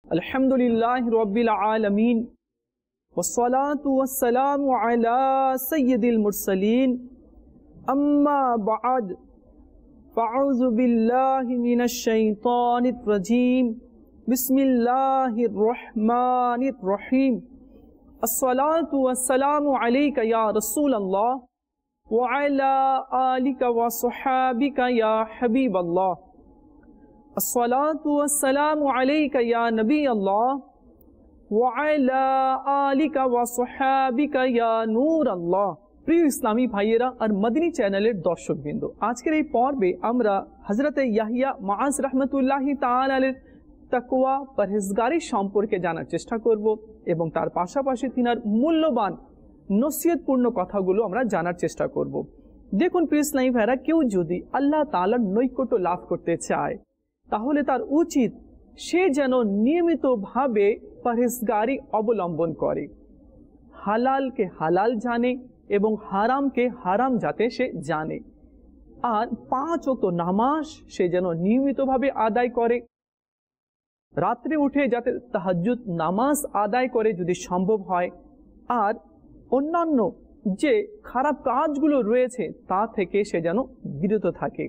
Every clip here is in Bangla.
अल्हम्दुलिल्लाहि रब्बिल आलमीन वस्सलातु वस्सलामु अला सय्यिदिल मुरसलीन अम्मा बअद फ़अऊज़ु बिल्लाहि मिनश शैतानिर रजीम बिस्मिल्लाहिर रहमानिर रहीम अस्सलातु वस्सलामु अलैका या रसूलल्लाह व अला आलिका व सहाबिका या हबीबल्लाह अस्सलातु वस्सलामु अलैका या नबी अल्लाह व अला आलिका व सहाबिका या नूर अल्लाह। प्रिय इस्लामी भाइयेरा और मदनी चैनलेर दर्शकबृंद, आजकेर এই পর্বে আমরা হযরতে ইয়াহিয়া মুআজ রাহমাতুল্লাহি তাআলা আলাইহির তাকওয়া পরহেজগারি সম্পর্কে জানার চেষ্টা করব এবং তার পাশাপাশি তিনার মূল্যবান নসিহতপূর্ণ কথাগুলো আমরা জানার চেষ্টা করব। দেখুন প্রিয় ইসলামী ভাইরা, কেউ যদি আল্লাহ তাআলার নৈকট্য লাভ করতে চায় তাহলে তার উচিত সে যেন নিয়মিতভাবে পরহেজগারি অবলম্বন করে, হালালকে হালাল জানে এবং হারামকে হারাম যাতে সে জানে, আর 5 ওয়াক্ত নামাজ সে যেন নিয়মিতভাবে আদায় করে, রাত্রে উঠে যাতে তাহাজ্জুদ নামাজ আদায় করে যদি সম্ভব হয়, আর অন্যান্য যে খারাপ কাজগুলো রয়েছে তা থেকে সে যেন বিরত থাকে।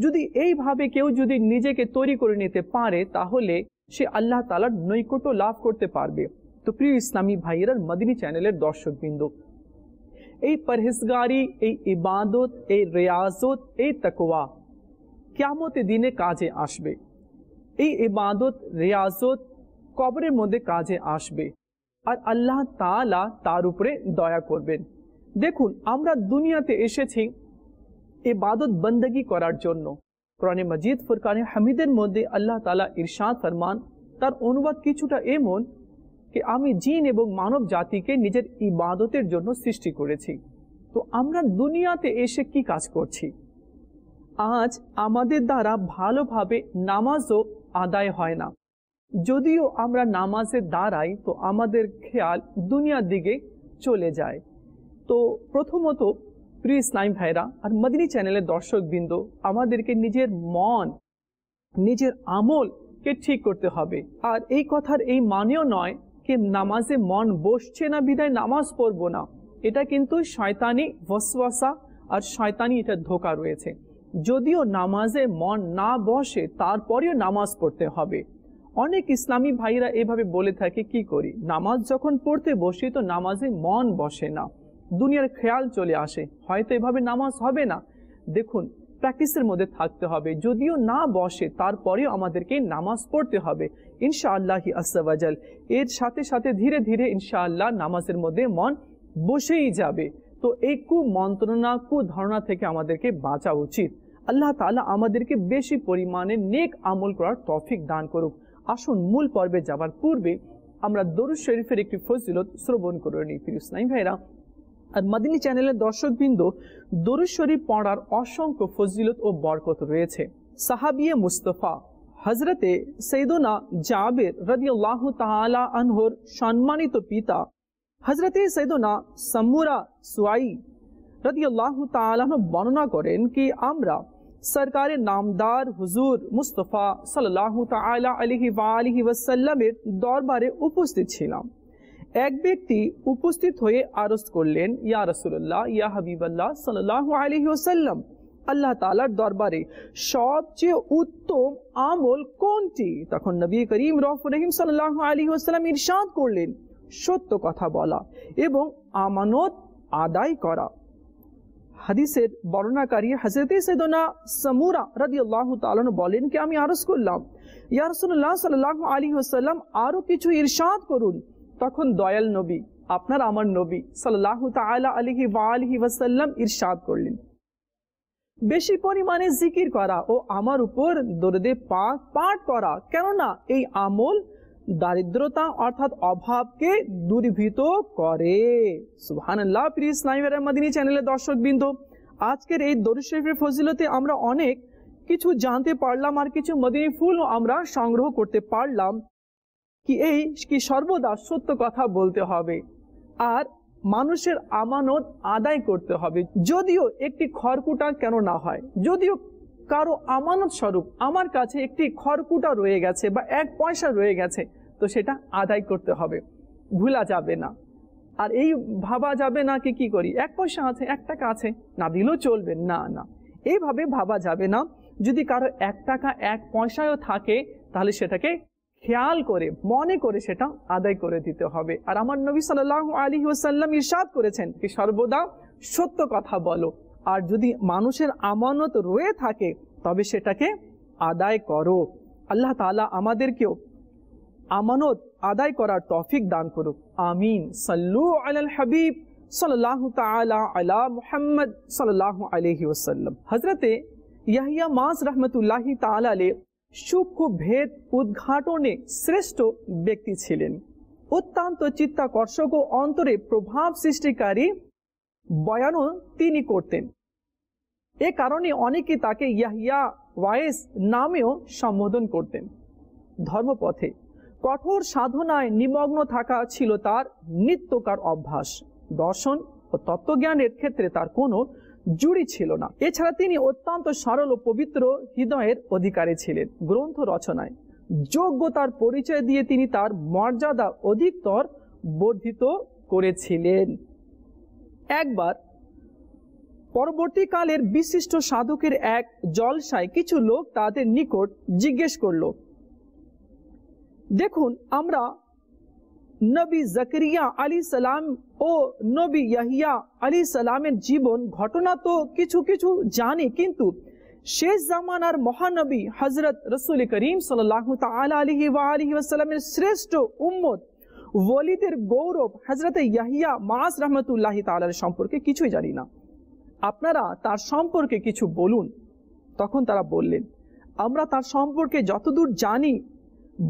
যদি এইভাবে কেউ যদি নিজেকে তৈরি করে নিতে পারে তাহলে সে আল্লাহ তাআলার নৈকট্য লাভ করতে পারবে। তো প্রিয় ইসলামী ভাইয়েরা, মদিনী চ্যানেলের দর্শকবৃন্দ, এই পরহেজগারি, এই ইবাদত, এই রিয়াজত, এই তাকওয়া কিয়ামতের দিনে কাজে আসবে। এই ইবাদত রিয়াজত কবরের মধ্যে কাজে আসবে আর আল্লাহ তাআলা তার উপরে দয়া করবেন। দেখুন, আমরা দুনিয়াতে এসেছি ইবাদত বন্দগি করার জন্য। কোরআনে মাজিদ ফুরকানে হামিদের মধ্যে আল্লাহ তাআলা ইরশাদ ফরমান, তার অনুবাদ কিছুটা এমন कि आमी जिन एवं मानव जाति के निजेर इबादतेर जोन्नो सृष्टि करेछि। तो आमरा दुनियाते एसे कि काज करछि? आज आमादेर द्वारा भालोभाबे नामाजो आदाय हय ना। यदिओ आमरा नामाजेर दाঁড়াই तो आमादेर खेयाल दुनियार दिके चले जाए। तो प्रथमत प्रिय इस्लामी भाइरा और मदनी चैनेलेर दर्शकबृंद, आमादेरके निजेर मन निजेर आमल के ठीक करते हबे। और एई कथार एई मानेও नয় कि नामाजे मन बसছে না বিদায় नामाज পড়বো না। এটা কিন্তু শয়তানি ওয়াসওয়াসা আর শয়তানি এটা ধোঁকা রয়েছে। যদিও নামাজে মন না বসে তারপরেও নামাজ পড়তে হবে। অনেক ইসলামী ভাইরা এভাবে বলে থাকে, কি করি, নামাজ যখন পড়তে বসি তো নামাজে মন বসে না, দুনিয়ার খেয়াল চলে আসে, হয়তো এভাবে নামাজ হবে না। দেখুন, প্র্যাকটিসের মধ্যে থাকতে হবে। যদিও না বসে তারপরেও আমাদেরকে নামাজ পড়তে হবে ইনশাআল্লাহ আযজা ওয়া জাল। এর সাথে সাথে ধীরে ধীরে ইনশাআল্লাহ নামাজের মধ্যে মন বসেই যাবে। তো এই কুমন্ত্রণা, কুধারণা থেকে আমাদেরকে বাঁচা উচিত। আল্লাহ তাআলা আমাদেরকে বেশি পরিমাণে নেক আমল করার তৌফিক দান করুক। আসুন মূল পর্বে যাবার পূর্বে আমরা দরুদ শরীফের একটি ফজিলত শ্রবণ করে নিই। প্রিয় ইসলামী ভাইরা আর মদিনী চ্যানেলের দর্শকবৃন্দ, দরুদ শরীফ পড়ার অসংখ্য ফজিলত ও বরকত রয়েছে। সাহাবিয়ে মুস্তাফা হযরতে সৈয়দনা জাবির রাদিয়াল্লাহু তাআলা আনহুর সম্মানিত পিতা হযরতে সৈয়দনা সামুরা সুয়াই রাদিয়াল্লাহু তাআলা আনহু বর্ণনা করেন कि আমরা সরকারে নামদার হুজুর মুস্তাফা সাল্লাল্লাহু তাআলা আলাইহি ওয়া আলিহি ওয়াসাল্লামের দরবারে উপস্থিত ছিলাম। এক ব্যক্তি উপস্থিত হয়ে আরজ করলেন, ইয়া রাসূলুল্লাহ, ইয়া হাবিবাল্লাহ সাল্লাল্লাহু আলাইহি ওয়াসাল্লাম, আল্লাহ তাআলার দরবারে সবচেয়ে উত্তম আমল কোনটি? তখন নবী করিম রাউফুর রহিম সাল্লাল্লাহু আলাইহি ওয়াসাল্লাম ইরশাদ করলেন, সত্য কথা বলা এবং আমানত আদায় করা। হাদিসের বর্ণনাকারী হযরতে সাইয়েদনা সামুরা রাদিয়াল্লাহু তাআলা বলেন कि আমি আরজ করলাম, ইয়া রাসূলুল্লাহ সাল্লাল্লাহু আলাইহি ওয়াসাল্লাম, আরো কিছু ইরশাদ করুন। তখন দয়াল নবী, আপনার আমার নবী সাল্লাল্লাহু তাআলা আলাইহি ওয়া আলিহি ওয়াসাল্লাম ইরশাদ করলেন, বেশি পরিমাণে জিকির করা ও আমার উপর দরুদে পাক পাঠ করা, কেননা এই আমল দারিদ্রতা অর্থাৎ অভাবকে দূরীভূত করে। সুবহানাল্লাহ। প্রিয় ইসলামী ভাইরা, মদিনী চ্যানেলের দর্শকবৃন্দ, আজকের এই দরুদ শরীফের ফজিলতে আমরা অনেক কিছু জানতে পারলাম আর কিছু মদিনী ফুলও আমরা সংগ্রহ করতে পারলাম কি সর্বদা সত্য কথা বলতে হবে আর মানুষের আমানত আদায় করতে হবে। যদিও একটি খড়কুটা কেন না হয়, যদিও কারো আমানত স্বরূপ আমার কাছে একটি খড়কুটা রয়ে গেছে বা 1 পয়সা রয়ে গেছে, তো সেটা আদায় করতে হবে, ভুলা যাবে না। আর এই ভাবা যাবে না কি করি 1 পয়সা আছে, 1 টাকা আছে, না দিলেও চলবে, না না, এইভাবে ভাবা যাবে না। যদি কারো 1 টাকা 1 পয়সাও থাকে তাহলে সেটাকে খেয়াল করে মনে করে সেটা আদায় করে দিতে হবে। আর আমার নবী সাল্লাল্লাহু আলাইহি ওয়াসাল্লাম ইরশাদ করেছেন কি সর্বদা সত্য কথা বলো, আর যদি মানুষের আমানত রয়ে থাকে তবে সেটাকে আদায় করো। আল্লাহ তাআলা আমাদেরকেও আমানত আদায় করার তৌফিক দান করুক, আমিন। সাল্লু আলাল হাবিব সাল্লাল্লাহু তাআলা আলা মুহাম্মদ সাল্লাল্লাহু আলাইহি ওয়াসাল্লাম। হযরতে ইয়াহইয়া মাস রাহমাতুল্লাহি তাআলা আলাইহি সূক্ষ্ম ভেদ উদ্ঘাটনে শ্রেষ্ঠ ব্যক্তি ছিলেন। অত্যন্ত চিত্তাকর্ষক ও অন্তরে প্রভাব সৃষ্টিকারী বয়ানও তিনি করতেন। এ কারণে অনেকে তাকে ইয়াহইয়া ওয়াইস নামেও সম্বোধন করতেন। ধর্মপথে কঠোর সাধনায় নিমগ্ন থাকা ছিল তার নিত্যকার অভ্যাস। দর্শন ও তত্ত্বজ্ঞানের ক্ষেত্রে তার কোনো জুড়ি ছিল না। এছাড়া তিনি অত্যন্ত সরল ও পবিত্র হৃদয়ের অধিকারী ছিলেন। গ্রন্থ রচনায় যোগ্যতার পরিচয় দিয়ে তিনি তার মর্যাদা অধিকতর বর্ধিত করেছিলেন। একবার পরবর্তীকালের বিশিষ্ট সাধকের এক জলসায় কিছু লোক তাদের নিকট জিজ্ঞেস করল, দেখুন আমরা নবী জাকারিয়া আলাইহিস সালাম ও নবী ইয়াহইয়া আলাইহিস সালামের জীবন ঘটনা তো কিছু কিছু জানি, কিন্তু শেষ জামানার মহানবী হযরত রাসূল করিম সাল্লাল্লাহু তাআলা আলাইহি ওয়া আলিহি ওয়াসাল্লামের শ্রেষ্ঠ উম্মত ওয়ালিদের গৌরব হযরত ইয়াহইয়া মাস রাহমাতুল্লাহি তাআলার সম্পর্কে কিছুই জানি না, আপনারা তার সম্পর্কে কিছু বলুন। তখন তারা বললেন, আমরা তার সম্পর্কে যতদূর জানি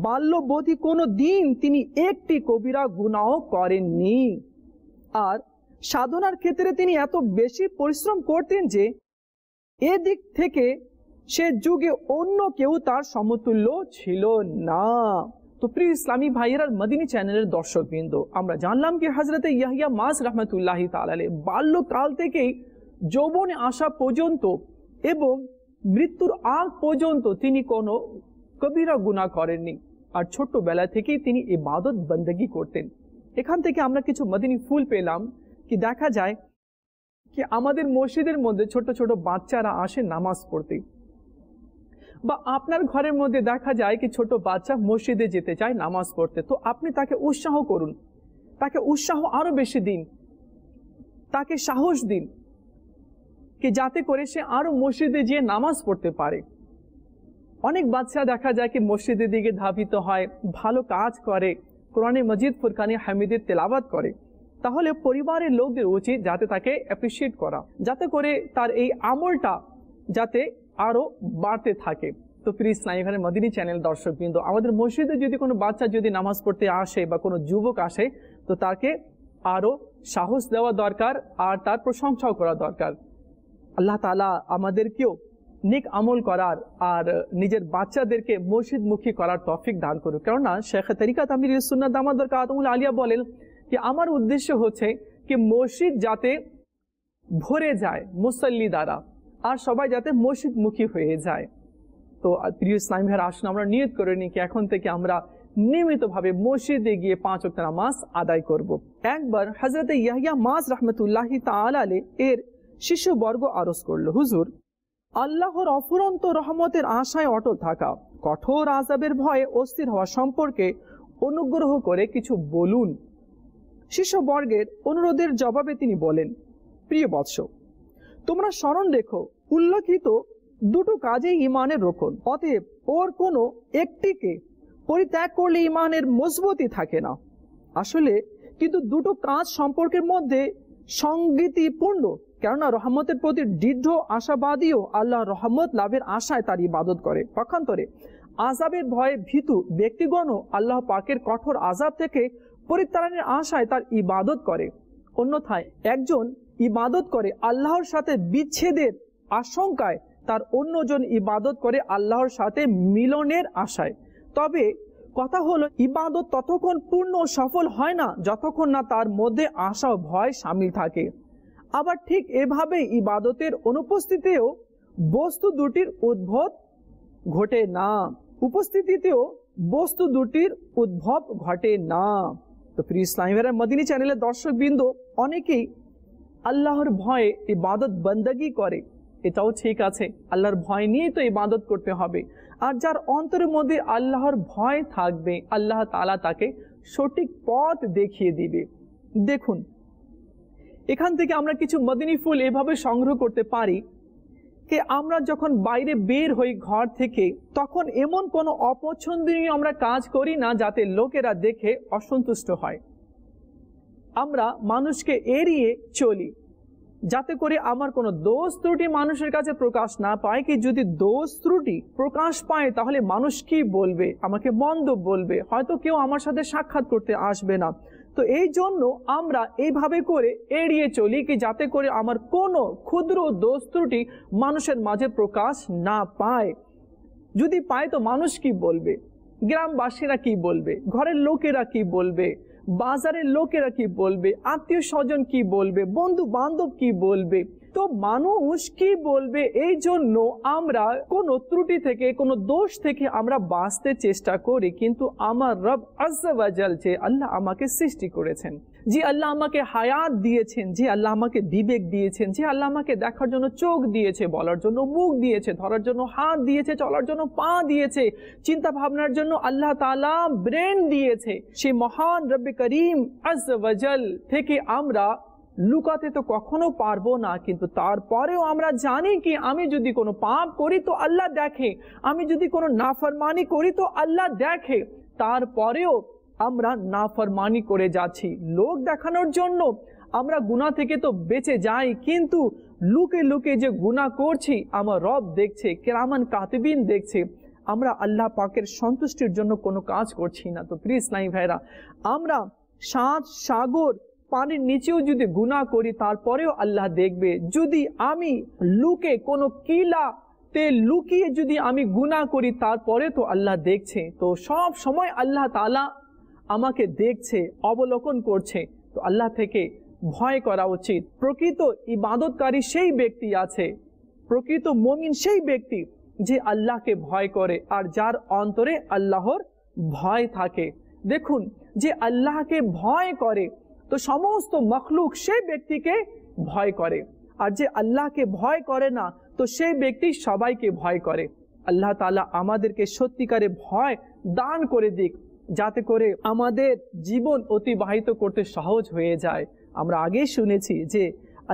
বাল্যবধি কোনো দিন তিনি একটি কবিরা গুনাহ করেননি, আর সাধনার ক্ষেত্রে তিনি এত বেশি পরিশ্রম করতেন যে এদিক থেকে সে যুগে অন্য কেউ তার সমতুল্য ছিল না। তো প্রিয় ইসলামী ভাইয়েরা, মদিনী চ্যানেলের দর্শকবৃন্দ, আমরা জানলাম কি হযরতে ইয়াহইয়া মাস রাহমাতুল্লাহি তাআলা আলাইহি বাল্যকাল থেকেই যৌবনে আসা পর্যন্ত এবং মৃত্যুর আগ পর্যন্ত তিনি কোনো কবিরা গুনাহ করেননি, আর ছোট্টবেলা থেকেই তিনি ইবাদত বন্দেগী করতেন। এখান থেকে আমরা কিছু মদিনী ফুল পেলাম কি দেখা যায় কি আমাদের মসজিদের মধ্যে ছোট ছোট বাচ্চারা আসে নামাজ পড়তে, বা আপনার ঘরের মধ্যে দেখা যায় কি ছোট বাচ্চা মসজিদে যেতে চায় নামাজ পড়তে, তো আপনি তাকে উৎসাহ করুন, তাকে উৎসাহ আরো বেশি দিন, তাকে সাহস দিন কি যাতে করে সে আরো মসজিদে গিয়ে নামাজ পড়তে পারে। অনেক বাচ্চা দেখা যায় কি মসজিদের দিকে ধাবিত হয়, ভালো কাজ করে, কোরআনে মজিদ ফুরকানে হামিদের তেলাওয়াত করে, তাহলে পরিবারের লোকদের উচিত যাতে তাকে অ্যাপ্রিসিয়েট করা, যাতে করে তার এই আমলটা যাতে আরো বাড়তে থাকে। তো প্রিয় ইসলামী ভাইয়ের মদিনী চ্যানেল দর্শকবৃন্দ, আমাদের মসজিদে যদি কোনো বাচ্চা যদি নামাজ পড়তে আসে বা কোনো যুবক আসে, তো তাকে আরো সাহস দেওয়া দরকার আর তার প্রশংসাও করা দরকার। আল্লাহ তাআলা আমাদেরকেও নেক আমল করার আর নিজের বাচ্চাদেরকে মসজিদমুখী করার তৌফিক দান করুক। কেননা শেখ তরিকাত আমির সুন্নাত দামাত বরকাতুহুল আলিয়া বলেন যে আমার উদ্দেশ্য হচ্ছে কি মসজিদ যাতে ভরে যায় মুসল্লি দ্বারা, আর সবাই যাতে মসজিদমুখী হয়ে যায়। তো প্রিয় ইসলামী ভাইয়েরা, আসুন আমরা নিয়ত করে নিই কি এখন থেকে আমরা নিয়মিতভাবে মসজিদে গিয়ে 5 ওয়াক্ত নামাজ আদায় করব। একবার হযরত ইয়াহইয়া মাস রাহমাতুল্লাহি তাআলা আলাইহি এর শিষ্যবর্গ আরজ করলো, হুজুর আল্লাহর অফুরন্ত রহমতের আশায় অটল থাকা, কঠোর আযাবের ভয়ে অস্থির হওয়া সম্পর্কে অনুগ্রহ করে কিছু বলুন। শিষ্যবর্গের অনুরোধের জবাবে তিনি বলেন, প্রিয় বৎস, তোমরা স্মরণ রেখো উল্লেখিত দুটো কাজে ইমানের রক্ষণ, অতএব ওর কোনো একটিকে পরিত্যাগ করলে ইমানের মজবুতি থাকে না। আসলে কিন্তু দুটো কাজ সম্পর্কের মধ্যে সংগতিপূর্ণ, কেননা রহমতের প্রতি দৃঢ় আশাবাদীও আল্লাহ রহমত লাভের আশায় তার ইবাদত করে। পক্ষান্তরে আযাবের ভয়ে ভীতু ব্যক্তিগণও আল্লাহ পাকের কঠোর আযাব থেকে পরিত্রাণের আশায় তার ইবাদত করে। অন্যথায় একজন ইবাদত করে আল্লাহর সাথে বিচ্ছেদের আশঙ্কায়, তার অন্যজন ইবাদত করে আল্লাহর সাথে মিলনের আশায়। তবে কথা হলো ইবাদত ততক্ষণ পূর্ণ সফল হয় না যতক্ষণ না তার মধ্যে আশা ও ভয় শামিল থাকে। আবার ঠিক এভাবে ইবাদতের অনুপস্থিতিতেও বস্তু দুটির উদ্ভব ঘটে না। উপস্থিতিতেও বস্তু দুটির উদ্ভব ঘটে না। তো প্রিয় ইসলামী ভাইরা, মদিনী চ্যানেলের দর্শকবৃন্দ অনেকেই আল্লাহর ভয়ে ইবাদত বন্দগি করে, এটাও ঠিক আছে, আল্লাহর ভয় নিয়ে তো ইবাদত করতে হবে। আর যার অন্তরের মধ্যে আল্লাহর ভয় থাকবে, আল্লাহ তাআলা তাকে সঠিক পথ দেখিয়ে দিবে। দেখুন, এখান থেকে আমরা কিছু মদিনী ফুল এভাবে সংগ্রহ করতে পারি যে আমরা যখন বাইরে বের হই ঘর থেকে, তখন এমন কোনো অপছন্দনীয় আমরা কাজ করি না যাতে লোকেরা দেখে অসন্তুষ্ট হয়। আমরা মানুষকে এড়িয়ে চলি যাতে করে আমার কোনো দোষ ত্রুটি মানুষের কাছে প্রকাশ না পায়। কি যদি দোষ ত্রুটি প্রকাশ পায় তাহলে মানুষ কি বলবে, আমাকে মন্দ বলবে, হয়তো কেউ আমার সাথে সাক্ষাৎ করতে আসবে না। তো এই জন্য আমরা এইভাবে করে এড়িয়ে চলি কি যাতে করে আমার কোনো ক্ষুদ্র দোষ ত্রুটি মানুষের মাঝে প্রকাশ না পায়। যদি পায় তো মানুষ কি বলবে, গ্রামবাসীরা কি বলবে, ঘরের লোকেরা কি বলবে, বাজারের লোকেরা কি বলবে, আত্মীয় স্বজন কি বলবে, বন্ধু বান্ধব কি বলবে, তো মানুষ কি বলবে। এই জন্য আমরা কোনো ত্রুটি থেকে, কোনো দোষ থেকে আমরা বাঁচতে চেষ্টা করি। কিন্তু আমার রব আজ্জা ওয়া জাল, যে আল্লাহ আমাকে সৃষ্টি করেছেন, যে আল্লাহ আমাকে হায়াত দিয়েছেন, যে আল্লাহ আমাকে বিবেক দিয়েছেন, যে আল্লাহ আমাকে দেখার জন্য চোখ দিয়েছে, বলার জন্য মুখ দিয়েছে, ধরার জন্য হাত দিয়েছে, চলার জন্য পা দিয়েছে, চিন্তা ভাবনার জন্য আল্লাহ তাআলা ব্রেন দিয়েছে, সেই মহান রব্বে করিম আজ্জা ওয়া জাল থেকে আমরা লুকাতে তো কখনো পারবো না। কিন্তু তারপরেও আমরা জানি কি আমি যদি কোনো পাপ করি তো আল্লাহ দেখে, আমি যদি কোনো নাফরমানি করি তো আল্লাহ দেখে, তারপরেও আমরা নাফরমানি করে যাচ্ছি লোক দেখানোর জন্য। আমরা গুনাহ থেকে তো বেঁচে যাই, কিন্তু লুকে লুকে যে গুনাহ করছি আমার রব দেখছে, কিরামান কাতিবিন দেখছে। আমরা আল্লাহ পাকের সন্তুষ্টির জন্য কোনো কাজ করছি না। তো প্লিজ নাই ভাইরা, আমরা 7 সাগর পানির নিচেও যদি গুনাহ করি তারপরেও আল্লাহ দেখবে। যদি আমি লুকে কোনো কিলাতে লুকিয়ে যদি আমি গুনাহ করি তারপরে তো আল্লাহ দেখছে। তো সব সময় আল্লাহ তাআলা আমাকে দেখছে, অবলোকন করছে। তো আল্লাহ থেকে ভয় করা উচিত। প্রকৃত ইবাদতকারী সেই ব্যক্তি আছে, প্রকৃত মুমিন সেই ব্যক্তি যে আল্লাহকে ভয় করে আর যার অন্তরে আল্লাহর ভয় থাকে। দেখুন, যে আল্লাহকে ভয় করে তো সমস্ত মখলুক সেই ব্যক্তিকে ভয় করে, আর যে আল্লাহকে ভয় করে না তো সেই ব্যক্তি সবাইকে ভয় করে। আল্লাহ তাআলা আমাদেরকে সত্যিকারে ভয় দান করে দিক, যাতে করে আমাদের জীবন অতিবাহিত করতে সহজ হয়ে যায়। আমরা আগেই শুনেছি যে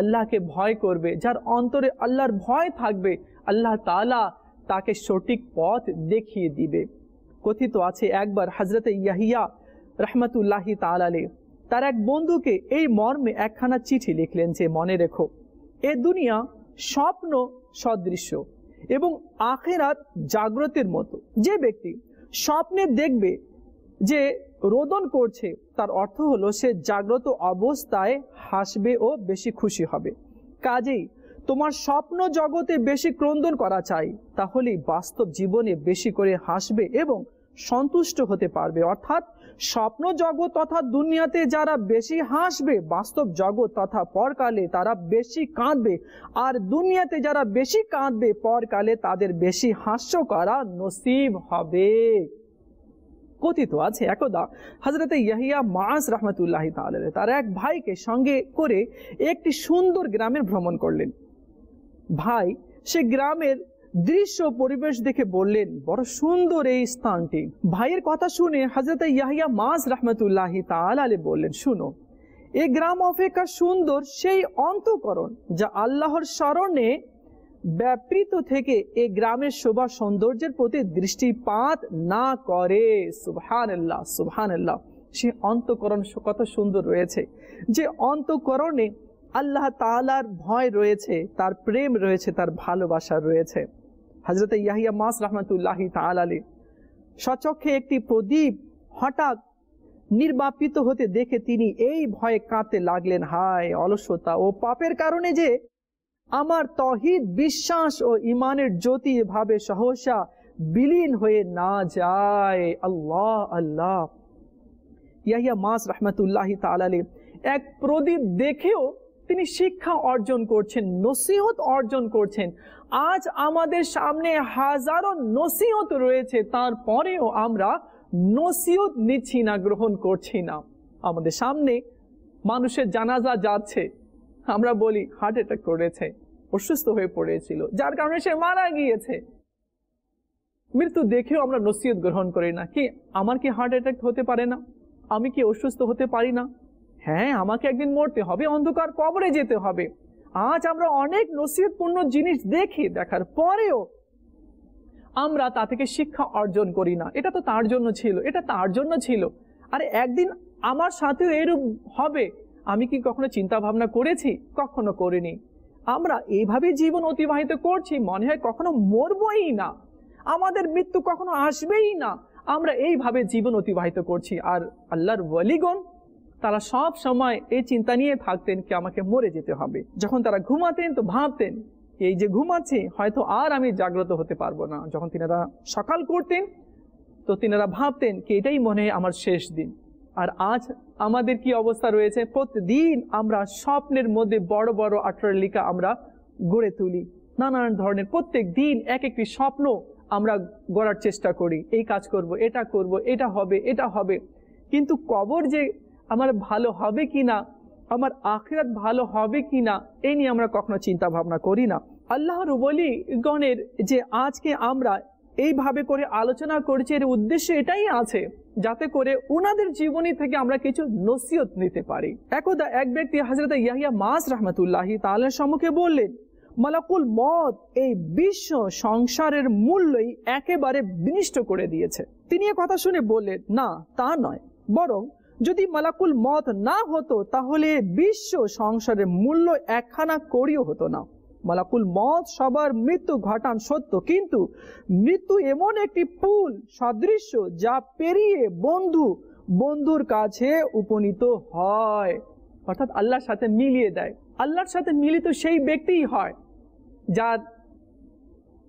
আল্লাহকে ভয় করবে, যার অন্তরে আল্লাহর ভয় থাকবে, আল্লাহ তাআলা তাকে সঠিক পথ দেখিয়ে দিবে। কথিত আছে একবার হযরত ইয়াহিয়া রাহমাতুল্লাহি তাআলা আলাইহি তার এক বন্ধুকে এই মর্মে একখানা চিঠি লিখলেন যে, মনে রেখো, এ দুনিয়া স্বপ্ন সদৃশ্য এবং আখিরাত জাগ্রতের মতো। যে ব্যক্তি স্বপ্নে দেখবে যে রোদন করছে, তার অর্থ হলো সে জাগ্রত অবস্থায় হাসবে ও বেশি খুশি হবে। কাজেই তোমার স্বপ্ন জগতে বেশি ক্রন্দন করা চাই, তাহলেই বাস্তব জীবনে বেশি করে হাসবে এবং সন্তুষ্ট হতে পারবে। অর্থাৎ স্বপ্ন জগৎ তথা দুনিয়াতে যারা বেশি হাসবে, বাস্তব জগৎ তথা পরকালে তারা বেশি কাঁদবে। আর দুনিয়াতে যারা বেশি কাঁদবে, পরকালে তাদের বেশি হাস্য করা নসিব হবে। কথিত আছে একদা হযরত ইয়াহিয়া মাআজ রাহমাতুল্লাহি তাআলা তার এক ভাইকে সঙ্গে করে একটি সুন্দর গ্রামের ভ্রমণ করলেন। ভাই সে গ্রামের দৃশ্য পরিবেশ দেখে বললেন, বড় সুন্দর এই স্থানটি। ভাইয়ের কথা শুনে হযরত ইয়াহিয়া মাআজ রাহমাতুল্লাহি তাআলা আলাইহি বললেন, শুনো, এই গ্রাম অপেক্ষা সুন্দর সেই অন্তঃকরণ যা আল্লাহর শরণে ব্যাপৃত থেকে এই গ্রামের শোভা সৌন্দর্যের প্রতি দৃষ্টিপাত না করে। সুবহানাল্লাহ, সুবহানাল্লাহ। সেই অন্তঃকরণ কত সুন্দর রয়েছে, যে অন্তঃকরণে আল্লাহ তাআলার ভয় রয়েছে, তার প্রেম রয়েছে, তার ভালোবাসা রয়েছে। হযরত ইয়াহিয়া মাআজ রাহমাতুল্লাহি তাআলা আলাইহি সচক্ষে একটি প্রদীপ হঠাৎ নির্বাপিত হতে দেখে তিনি এই ভয়ে কাঁদতে লাগলেন, হায় অলসতা ও পাপের কারণে যে আমার তৌহিদ, বিশ্বাস ও ঈমানের জ্যোতি এভাবে সহসা বিলীন হয়ে না যায়। আল্লাহ আল্লাহ। ইয়াহিয়া মাআজ রাহমাতুল্লাহি তাআলা আলাইহি এক প্রদীপ দেখেও তিনি শিক্ষা অর্জন করছেন, নসিহত অর্জন করছেন। আজ আমাদের সামনে হাজারো নসিহত রয়েছে, তারপরেও আমরা নসিহত নিচ্ছি না, গ্রহণ করছি না। আমাদের সামনে মানুষের জানাজা যাচ্ছে, আমরা বলি হার্ট অ্যাটাক করেছে, অসুস্থ হয়ে পড়েছিল, যার কারণে সে মারা গিয়েছে। মৃত্যু দেখেও আমরা নসিহত গ্রহণ করি না। কি আমার কি হার্ট অ্যাটাক হতে পারে না? আমি কি অসুস্থ হতে পারি না? হ্যাঁ, আমাকে একদিন মরতে হবে, অন্ধকার কবরে যেতে হবে। আজ আমরা অনেক নসিহতপূর্ণ জিনিস দেখি, দেখার পরেও আমরা তা থেকে শিক্ষা অর্জন করি না। এটা তো তার জন্য ছিল, এটা তার জন্য ছিল, আরে একদিন আমার সাথেও এরূপ হবে, আমি কি কখনো চিন্তা ভাবনা করেছি? কখনো করিনি। আমরা এইভাবে জীবন অতিবাহিত করছি, মনে হয় কখনো মরবই না, আমাদের মৃত্যু কখনো আসবেই না। আমরা এইভাবে জীবন অতিবাহিত করছি। আর আল্লাহর ওয়ালিগণ তারা সব সময় এই চিন্তা নিয়ে থাকতেন কি আমাকে মরে যেতে হবে। যখন তারা ঘুমাতেন তো ভাবতেন এই যে ঘুমাচ্ছি, হয়তো আর আমি জাগ্রত হতে পারবো না। যখন তিনারা সকাল করতেন তো তিনারা ভাবতেন কি এটাই মনে হয় আমার শেষ দিন। আর আজ আমাদের কি অবস্থা রয়েছে? প্রতিদিন আমরা স্বপ্নের মধ্যে বড় বড় অট্টালিকা আমরা গড়ে তুলি, নানান ধরনের প্রত্যেক দিন এক একটি স্বপ্ন আমরা গড়ার চেষ্টা করি, এই কাজ করব, এটা করব, এটা হবে, এটা হবে। কিন্তু কবর যে আমার ভালো হবে কিনা, আমার আখিরাত ভালো হবে কিনা, এই নিয়ে আমরা কখনো চিন্তা ভাবনা করি না। আল্লাহর ওয়ালিগণের যে আজকে আমরা এইভাবে করে আলোচনা করছি, এর উদ্দেশ্য এটাই আছে যাতে করে উনাদের জীবনী থেকে আমরা কিছু নসিহত নিতে পারি। একদা এক ব্যক্তি হযরত ইয়াহিয়া মাস রাহমাতুল্লাহি তাআলার সম্মুখে বললেন, মালাকুল মত এই বিশ্ব সংসারের মূল্যই একেবারে বিনষ্ট করে দিয়েছে। তিনি এ কথা শুনে বললেন, না তা নয়, বরং যদি মালাকুল মত না হতো তাহলে বিশ্ব সংসারের মূল্য একখানা কড়িও হতো না। মালাকুল মত সবার মৃত্যু ঘটান সত্য, কিন্তু মৃত্যু এমন একটি পুল সদৃশ্য যা পেরিয়ে বন্ধুর কাছে উপনীত হয়, অর্থাৎ আল্লাহর সাথে মিলিয়ে দেয়। আল্লাহর সাথে মিলিত সেই ব্যক্তিই হয় যার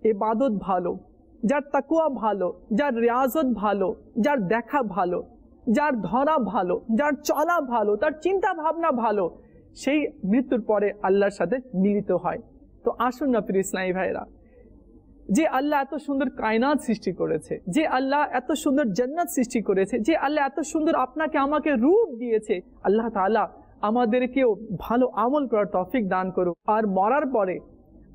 ইবাদত ভালো, যার তাকওয়া ভালো, যার রিয়াজত ভালো, যার দেখা ভালো, যার ধরা ভালো, যার চলা ভালো, তার চিন্তা ভাবনা ভালো, সেই মৃত্যুর পরে আল্লাহর সাথে মিলিত হয়। তো আসুন না প্রিয় ইসলামী ভাইরা, যে আল্লাহ এত সুন্দর কায়নাত সৃষ্টি করেছে, যে আল্লাহ এত সুন্দর জান্নাত সৃষ্টি করেছে, যে আল্লাহ এত সুন্দর আপনাকে আমাকে রূপ দিয়েছে, আল্লাহ তাআলা আমাদেরকেও ভালো আমল করার তৌফিক দান করুক। আর মরার পরে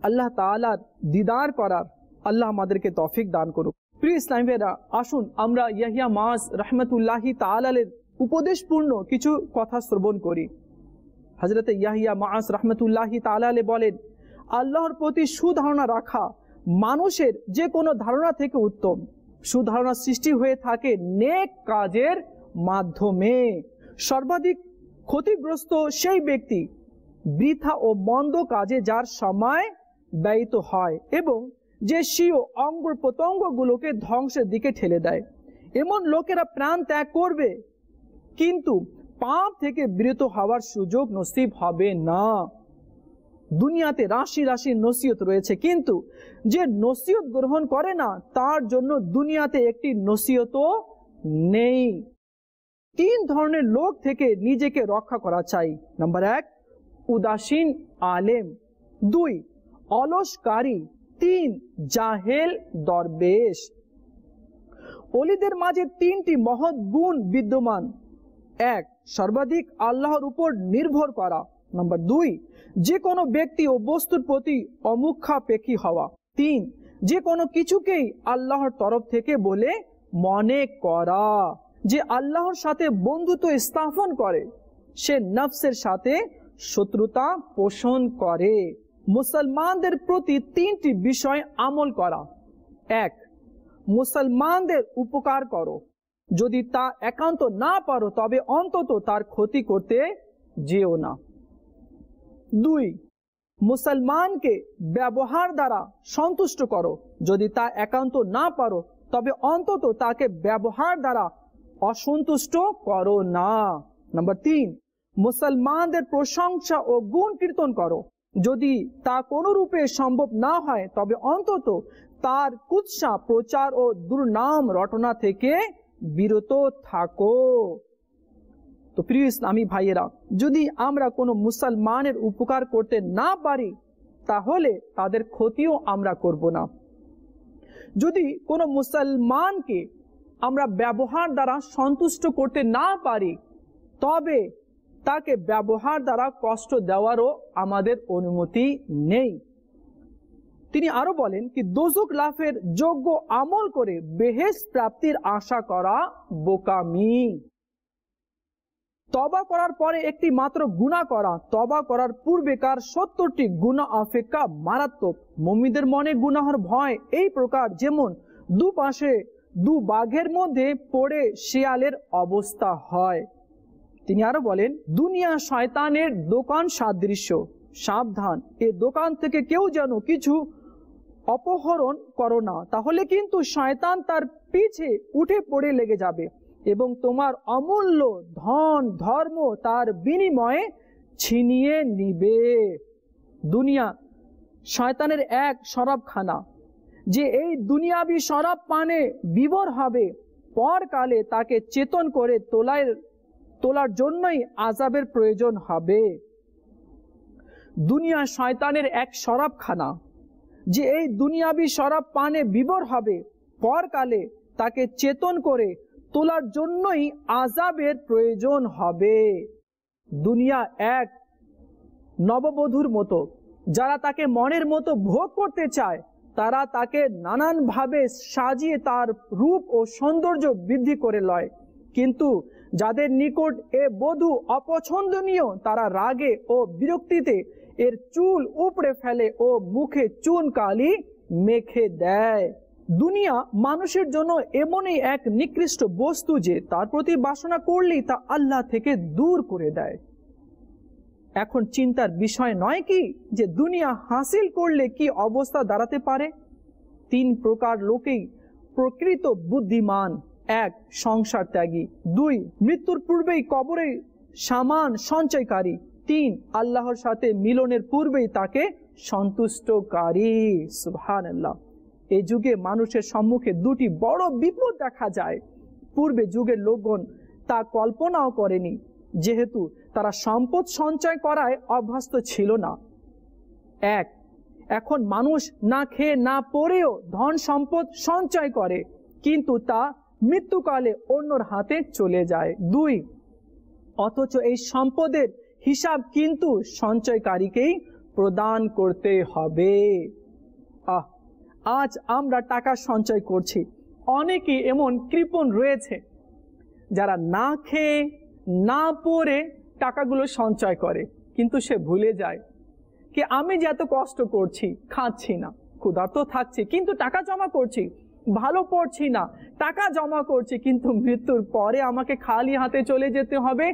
আল্লাহ তাআলার দিদার করার আল্লাহ আমাদেরকে তৌফিক দান করুক। প্রিয় ইসলামী ভাইরা, আসুন আমরা ইয়াহিয়া মাস রাহমাতুল্লাহি তাআলার উপদেশপূর্ণ কিছু কথা শ্রবণ করি। হযরত ইয়াহিয়া মাস রাহমাতুল্লাহি তাআলা বলেন, আল্লাহর প্রতি সুধারণা রাখা মানুষের যে কোনো ধারণা থেকে উত্তম। সুধারণা সৃষ্টি হয়ে থাকে নেক কাজের মাধ্যমে। সর্বাধিক ক্ষতিগ্রস্ত সেই ব্যক্তি বৃথা ও মন্দ কাজে যার সময় ব্যয়িত হয় এবং যে স্বীয় অঙ্গ প্রত্যঙ্গগুলোকে ধ্বংসের দিকে ঠেলে দেয়। এমন লোকেরা প্রাণ ত্যাগ করবে কিন্তু পাপ থেকে বিরত হওয়ার সুযোগ নসিব হবে না। দুনিয়াতে রাশি রাশি নসিহত রয়েছে, কিন্তু যে নসিহত গ্রহণ করে না তার জন্য দুনিয়াতে একটি নসিহতও নেই। তিন ধরনের লোক থেকে নিজেকে রক্ষা করা চাই। নাম্বার 1, উদাসীন আলেম। 2, অলসকারী। 3, জাহেল দরবেশ। ওলিদের মাঝে 3টি মহৎ গুণ বিদ্যমান। 1, সর্বাধিক আল্লাহর উপর নির্ভর করা। নাম্বার 2, যে কোনো ব্যক্তি ও বস্তুর প্রতি অমুখাপেক্ষী হওয়া। 3, যে কোনো কিছুকেই আল্লাহর তরফ থেকে বলে মনে করা। যে আল্লাহর সাথে বন্ধুত্ব স্থাপন করে সে নফসের সাথে শত্রুতা পোষণ করে। মুসলমানদের প্রতি 3টি বিষয় আমল করা। 1, মুসলমানদের উপকার করো, যদি তা একান্ত না পারো তবে অন্তত তার ক্ষতি করতে যেও না। 2, মুসলমানকে ব্যবহার দ্বারা সন্তুষ্ট করো, যদি তা একান্ত না পারো তবে অন্তত তাকে ব্যবহার দ্বারা অসন্তুষ্ট করো না। নাম্বার 3, মুসলমানদের প্রশংসা ও গুণ কীর্তন করো, যদি তা কোনো রূপে সম্ভব না হয় তবে অন্তত তার কুৎসা প্রচার ও দুর্নাম রটনা থেকে বিরত থাকো। তো প্রিয় ইসলামী ভাইয়েরা, যদি আমরা কোনো মুসলমানের উপকার করতে না পারি তাহলে তাদের ক্ষতিও আমরা করব না। যদি কোনো মুসলমানকে আমরা ব্যবহার দ্বারা সন্তুষ্ট করতে না পারি, তবে তাকে ব্যবহার দ্বারা কষ্ট দেওয়ারও আমাদের অনুমতি নেই। তিনি আরো বলেন কি দোজখ লাভের যোগ্য আমল করে বেহেশত প্রাপ্তির আশা করা বোকামি। তওবা করার পরে একটি মাত্র গুনাহ করা তওবা করার পূর্বেকার 70টি গুনাহ অপেক্ষা মারাত্মক। মুমিনদের মনে গুনাহের ভয় এই প্রকার, যেমন দুপাশে দু বাঘের মধ্যে পড়ে শিয়ালের অবস্থা হয়। তিনি আরো বলেন দুনিয়া শয়তানের দোকান সাদৃশ্য, সাবধান এ দোকান থেকে কেউ যেন কিছু অপহরণ করো না, তাহলে কিন্তু শয়তান তার পিছে উঠে পড়ে লেগে যাবে এবং তোমার অমূল্য ধন ধর্ম তার বিনিময়ে ছিনিয়ে নিবে। দুনিয়া শয়তানের এক শরাবখানা, যে এই দুনিয়াবি শরাব পানে বিভোর হবে, পরকালে তাকে চেতন করে তোলার জন্যই আযাবের প্রয়োজন হবে। দুনিয়া শয়তানের এক শরাবখানা, যে এই দুনিয়াবি শরাব পানে বিভোর হবে, পরকালে তাকে চেতন করে তোলার জন্যই আযাবের প্রয়োজন হবে। দুনিয়া এক নববধূর মতো, যারা তাকে মনের মতো ভোগ করতে চায় তারা তাকে নানানভাবে সাজিয়ে তার রূপ ও সৌন্দর্য বৃদ্ধি করে লয়, কিন্তু যাদের নিকট এ বধূ অপছন্দনীয় তারা রাগে ও বিরক্তিতে এর চুল উপড়ে ফেলে ও মুখে চুন কালি মেখে দেয়। দুনিয়া মানুষের জন্য এমনই এক নিকৃষ্ট বস্তু যে তার প্রতি বাসনা করলেই তা আল্লাহ থেকে দূর করে দেয়। এখন চিন্তার বিষয় নয় কি যে দুনিয়া হাসিল করলে কি অবস্থা দাঁড়াতে পারে। 3 প্রকার লোকেই প্রকৃত বুদ্ধিমান: 1 সংসার ত্যাগী, 2 মৃত্যুর পূর্বেই কবরে সামান সঞ্চয়কারী, 3 আল্লাহর সাথে মিলনের পূর্বেই তাকে সন্তুষ্টকারী। সুবহানাল্লাহ। এই যুগে মানুষের সম্মুখে 2টি বড় বিপদ দেখা যায়। পূর্বে যুগের লোকগণ তা কল্পনাও করেনি, যেহেতু তারা সম্পদ সঞ্চয় করায় অভ্যস্ত ছিল না। 1 এখন মানুষ না খেয়ে না পরেও ধন সম্পদ সঞ্চয় করে, কিন্তু তা মৃত্যুকালে অন্যর হাতে চলে যায়। 2 অথচ এই সম্পদের হিসাব কিন্তু সঞ্চয়কারীকেই প্রদান করতে হবে। আজ আমরা টাকা সঞ্চয় করছি, অনেকেই এমন কৃপণ রয়েছে যারা না খেয়ে না পরে টাকাগুলো সঞ্চয় করে, কিন্তু সে ভুলে যায় কি আমি যে এত কষ্ট করছি, খাচ্ছি না, ক্ষুধার্ত থাকছি, কিন্তু টাকা জমা করছি, ভালো পড়ছি না, টাকা জমা করছি, কিন্তু মৃত্যুর পরে আমাকে খালি হাতে চলে যেতে হবে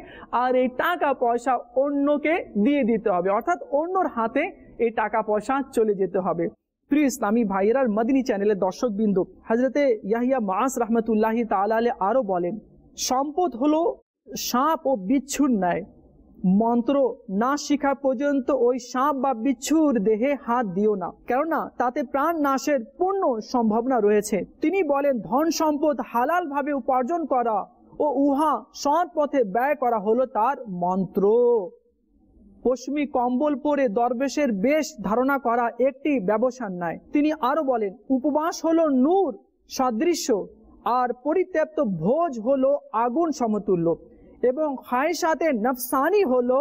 আর এই টাকা পয়সা অন্যকে দিয়ে দিতে হবে, অর্থাৎ অন্যর হাতে এই টাকা পয়সা চলে যেতে হবে। প্রিয় ইসলামী ভাইয়েরা, মদিনী চ্যানেলের দর্শক বিন্দু, হযরতে ইয়াহিয়া মাআস রাহমাতুল্লাহি তাআলা আলাইহি আরো বলেন, সম্পদ হলো সাপ ও বিচ্ছুর ন্যায়, মন্ত্র না শিখা পর্যন্ত ওই সাপ বা বিচ্ছুর দেহে হাত দিও না, কেননা তাতে প্রাণ নাশের পূর্ণ সম্ভাবনা রয়েছে। তিনি বলেন, ধন সম্পদ হালাল ভাবে উপার্জন করা ও উহা সৎ পথে ব্যয় করা হলো তার মন্ত্র। পশমি কম্বল পরে দরবেশের বেশ ধারণা করা একটি ব্যবসার ন্যায়। তিনি আরো বলেন, উপবাস হলো নূর সদৃশ্য আর পরিত্যক্ত ভোজ হলো আগুন সমতুল্য, এবং খায়সাতে নফসানি হলো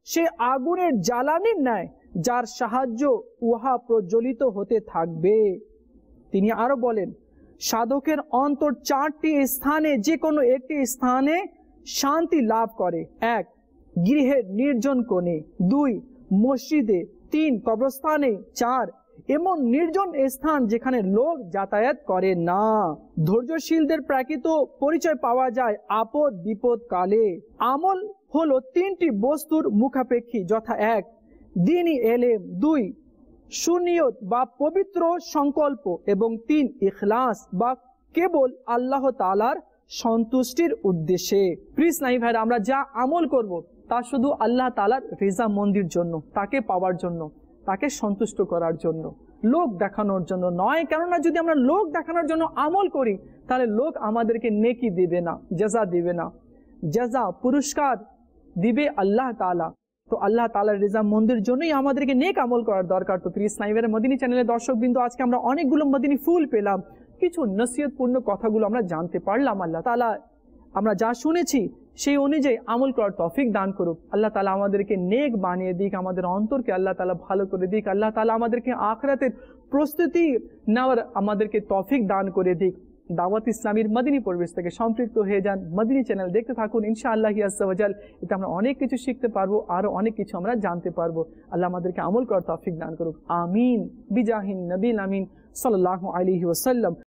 সে আগুনের জ্বালানির ন্যায় যার সাহায্য উহা প্রজ্বলিত হতে থাকবে। তিনি আরো বলেন, সাধকের অন্তর 4টি স্থানে যে কোনো একটি স্থানে শান্তি লাভ করে। 1 গৃহের নির্জন কোণে, 2 মসজিদে, 3 কবরস্থানে, 4 এমন নির্জন স্থান যেখানে লোক যাতায়াত করে না। ধৈর্যশীলদের প্রকৃত পরিচয় পাওয়া যায় আপদ বিপদ কালে। আমল হলো 3টি বস্তুর মুখাপেক্ষী, যথা 1 দ্বীনি এলেম, 2 সুনিয়ত বা পবিত্র সংকল্প, এবং 3 ইখলাস বা কেবল আল্লাহ তাআলার সন্তুষ্টির উদ্দেশ্যে। প্রিয় ইসলামী ভাইরা, আমরা যা আমল করব তা শুধু আল্লাহ তাআলার রিজামন্দির জন্য, তাকে পাওয়ার জন্য, তাকে সন্তুষ্ট করার জন্য, লোক দেখানোর জন্য নয়। কেননা যদি আমরা লোক দেখানোর জন্য আমল করি তাহলে লোক আমাদেরকে নেকি দিবে না, জাযা দিবে না, জাযা পুরস্কার দিবে আল্লাহ তাআলা। তো আল্লাহ তাআলার রিজামন্দির জন্যই আমাদেরকে নেক আমল করার দরকার। তো প্রিয় ইসলামী ভাইরা, মদিনী চ্যানেলের দর্শক বিন্দু, আজকে আমরা অনেকগুলো মদিনী ফুল পেলাম, কিছু নসিহতপূর্ণ কথাগুলো আমরা জানতে পারলাম। আল্লাহ তাআলা আমরা যা শুনেছি সেই অনুযায়ী আমল করার তৌফিক দান করুক। আল্লাহ তাআলা আমাদেরকে নেক বানিয়ে দিক, আমাদের অন্তরকে আল্লাহ তাআলা ভালো করে দিক। আল্লাহ তাআলা আমাদেরকে আখিরাতের প্রস্তুতি নেওয়ার আমাদেরকে তৌফিক দান করে দিক। দাওয়াত ইসলামীর মদিনী পরিবেশ থেকে সম্পৃক্ত হয়ে যান, মদিনী চ্যানেল দেখতে থাকুন, ইনশাআল্লাহ আজ্জা ওয়া জাল এতে আমরা অনেক কিছু শিখতে পারবো, আরো অনেক কিছু আমরা জানতে পারবো। আল্লাহ আমাদেরকে আমল করার তৌফিক দান করুক, আমিন বিজাহিন নবীল আমিন সাল্লাল্লাহু আলাইহি ওয়াসাল্লাম।